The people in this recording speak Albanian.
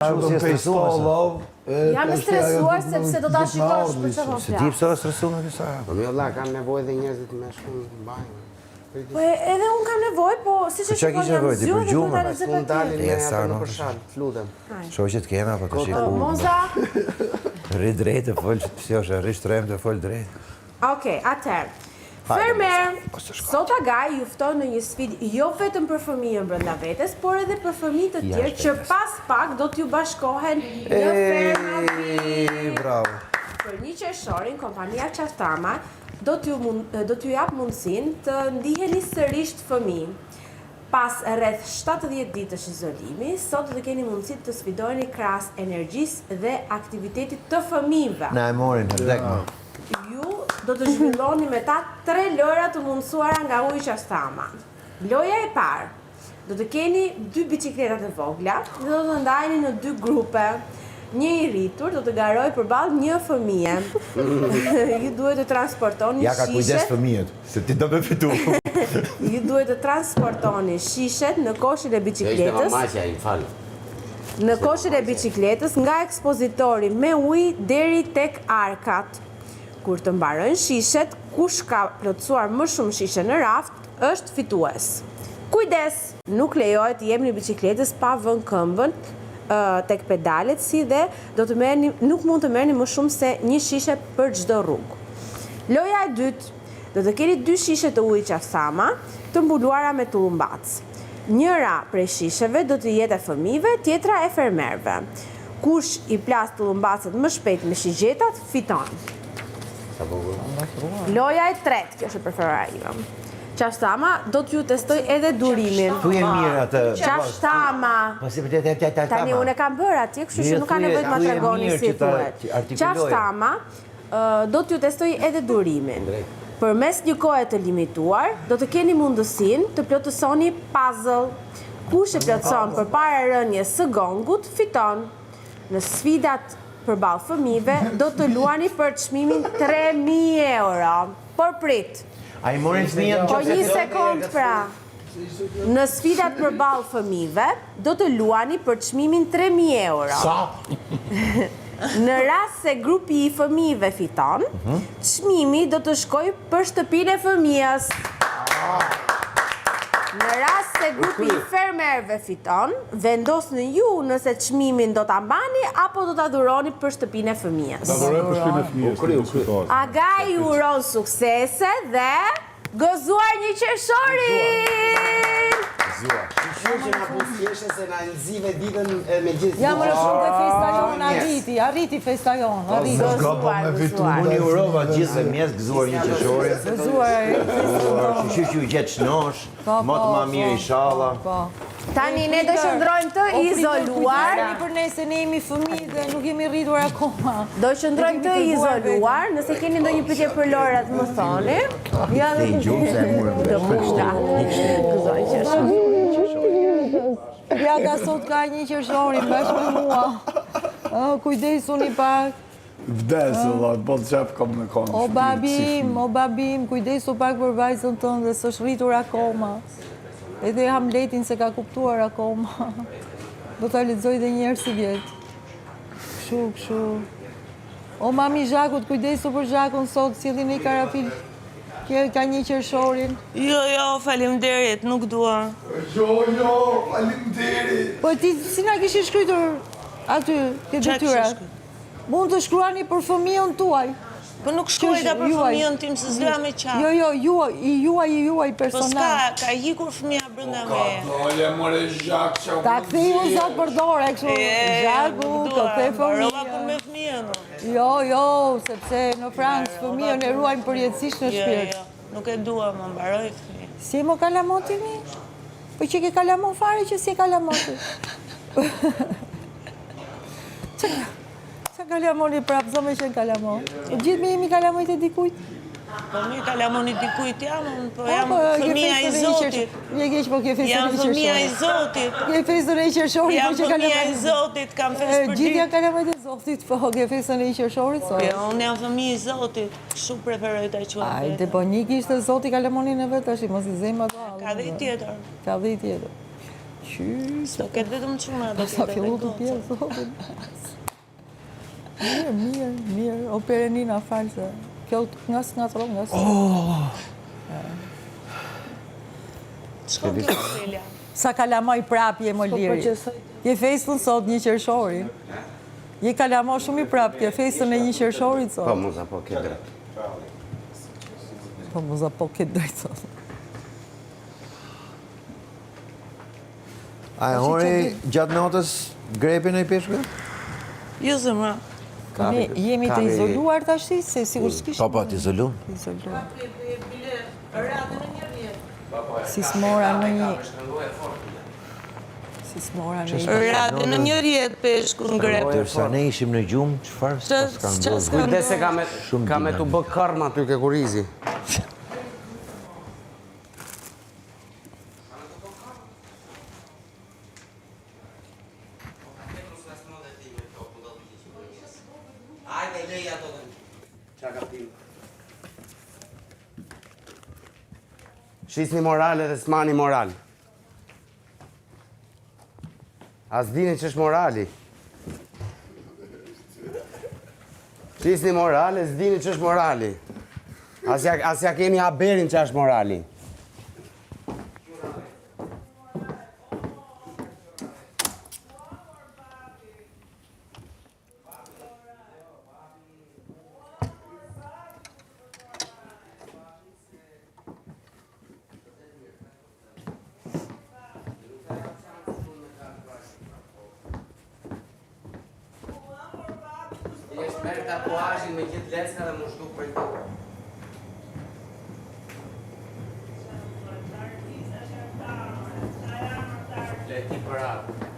Jam e stresuar sepse do ta shikosh për çfarë flas. Se di pse stresuar me disa. Po më valla kam nevojë dhe njerëzit më shkon në banjë. Po edhe un kam nevojë, po siç e shikoj jam zgjuar të dalin me atë në përshal, lutem. Shoqet kena apo të shikoj. Moza. Rri drejt e fol, si është, rri shtrem të fol drejt. Okej, atëherë. Fermer, sot Agaj ju fton në një sfidë jo vetëm për fëmijën brenda vetes, por edhe për fëmijë të tjerë që pas pak do t'ju bashkohen në fermë. Bravo. Për një qershorin, kompania Çastama do t'ju jap mundësinë të ndiheni sërish fëmijë. Pas rreth 70 ditësh izolimi, sot do të keni mundësi të sfidojeni krahas energjisë dhe aktivitetit të fëmijëve. Na e morin në dekma. Ju do të zhvilloni me ta 3 lojra të mundësuara nga uji Çastama. Loja e parë, do të keni 2 bicikletat e vogla dhe do të ndajeni në 2 grupe. Një i rritur do të garojë përballë një fëmije. Ju duhet të transportoni Ja ka kujdes fëmijët, se ti do me fitu. Ju duhet të transportoni shishet në koshin e bicikletës. Në koshin e bicikletës nga ekspozitori me ujë deri tek arkat. Kur të mbarojnë shishet, kush ka plotësuar më shumë shishe në raft, është fitues. Kujdes, nuk lejohet të jepni bicikletës pa vënë këmbën tek pedalet, si dhe nuk mund të merrni më shumë se 1 shishe për çdo rrugë. Loja e dytë, do të keni 2 shishe të ujit Çastama të mbuluara me tullumbac. Njëra prej shisheve do të jetë e fëmijëve, tjetra e fermerëve. Kush i plas tullumbacet më shpejt me shigjetat, fiton. Loja e tretë, kjo është preferuara ime. Çastama do t'ju testoj edhe durimin. Tu je mirë atë. Çastama. Po si vërtet Tani unë e kam bërë atje, kështu që nuk ka nevojë të ma tregoni si thuhet. Çastama do t'ju testoj edhe durimin. Përmes një kohe të limituar, do të keni mundësinë të plotësoni puzzle. Kush e plotëson përpara rënies së gongut, fiton. Në sfidat përballë fëmijëve, do të luani për çmimin 3.000 euro. Por prit. A i morin fëmijët? Po një sekond pra. Në sfidat përballë fëmijëve, do të luani për çmimin 3.000 euro. Sa? Në rast se grupi i fëmijëve fiton, çmimi do të shkojë për shtëpinë e fëmijës. Në rast se grupi i fermerëve fiton, vendosni ju nëse çmimin do ta mbani apo do ta dhuroni për shtëpinë e fëmijës. Ta dhuroj për shtëpinë e fëmijës. Agaj ju uron suksese dhe gëzuar një qershorin! Kështu që na buzëqeshe se na nxive ditën me gjithë. Ja më shumë dhe festa jonë arriti festa jonë, arriti. Unë i urova gjithë fëmijës gëzuar një qershorin. Gëzuar. Që ju gjetë shnosh, më të ma mirë inshallah. Tani ne do qëndrojmë të izoluar. Për ne se ne jemi fëmijë dhe nuk jemi rritur akoma. Do qëndrojmë të izoluar, nëse keni ndonjë pyetje për Lorat më thoni. Ja dhe gjumë se e murë Do pushta. Gëzoj qershorin. Ja ka sot ka një qershorin bashkë me mua. Kujdesuni pak. Vdes, po të qep kom në konë. O babim, kujdesu pak për vajzën tënde, s'është rritur akoma. Edhe Hamletin se ka kuptuar akoma. Do t'a lexoj dhe njerë si vjetë. Kështu. O mami Zhakut, kujdesu për Zhakun sot, sillni një karafil. Ka një qershorin. Jo, faleminderit, nuk dua. Jo, faleminderit. Po ti si na kishe shkruar aty ke detyrat? Mund të shkruani për fëmijën tuaj. Po nuk shkruajta për fëmijën tim se s'dua me qartë. Jo, juaj personal. Po s'ka, ka ikur fëmija brenda meje. Dole, more Zhak, që u Ta kthej unë sot për dorë, kështu. Zhaku, të kthej Rova fëmijën. për me fëmijën. Jo, sepse në Francë fëmijën e ruajnë përjetësisht në shpirt. Jo, nuk e dua, më mbaroj fëmijën. Si e mo kalamoti mi? Po që ke kalamon fare që si e kalamoti. Qa kalamoni prapë, zë me qenë kalamon. Gjithë me jemi kalamojt e dikujt. Po mi kalamoni dikujt jam, po jam fëmija i Zotit. Jam fëmija i Zotit. Ke fesën e qershorit. Jam fëmija i Zotit, kam fesë për Gjithë janë kalamojt e Zotit, po ke fesën e qershorit. Jo, unë jam fëmija i Zotit, shumë preferoj ta quaj. Ajde, po një kishte Zoti kalamonin e vetë, është i mos i zemë ato. Ka dhe tjetër. Ka dhe tjetër. Qysh. Do ketë vetëm çuna, do Sa ketë fillu edhe të goca. pjesë, zotin. Mirë. O Perenina, falë se. Kjo nga s'ngatron, nga Ç'ka kjo Celia? Sa kalamoj prapje, më liri. Je festën sot 1 qershorit. Je kalamo shumë i prap, ke festën e 1 qershorit sot. Po, muza, po, ke drejt. Po muza, po ke drejt sot. A e hori gjatë natës grepin e i peshkve? Jo zemra. Ne jemi të izoluar tash, se sigur s'kishtë. Po, të izolum. Izoluar. Si s'mora në një... Si s'mora në një... Rade në një rjetë peshku në grep. Tërsa ne ishim në gjumë, qëfar s'ka ndodhë? Kujdes se ka me të bë karma aty ke kurizi. Ajde, leja ato dhe. Qa ka tim? Shisni morale dhe s'mani moral. As dini që është morali. Shisni morale, s'dini që është morali. As ja keni haberin që është morali. Merë tatuazhin me gjithë leska dhe më shtu për i të. Le ti për atë.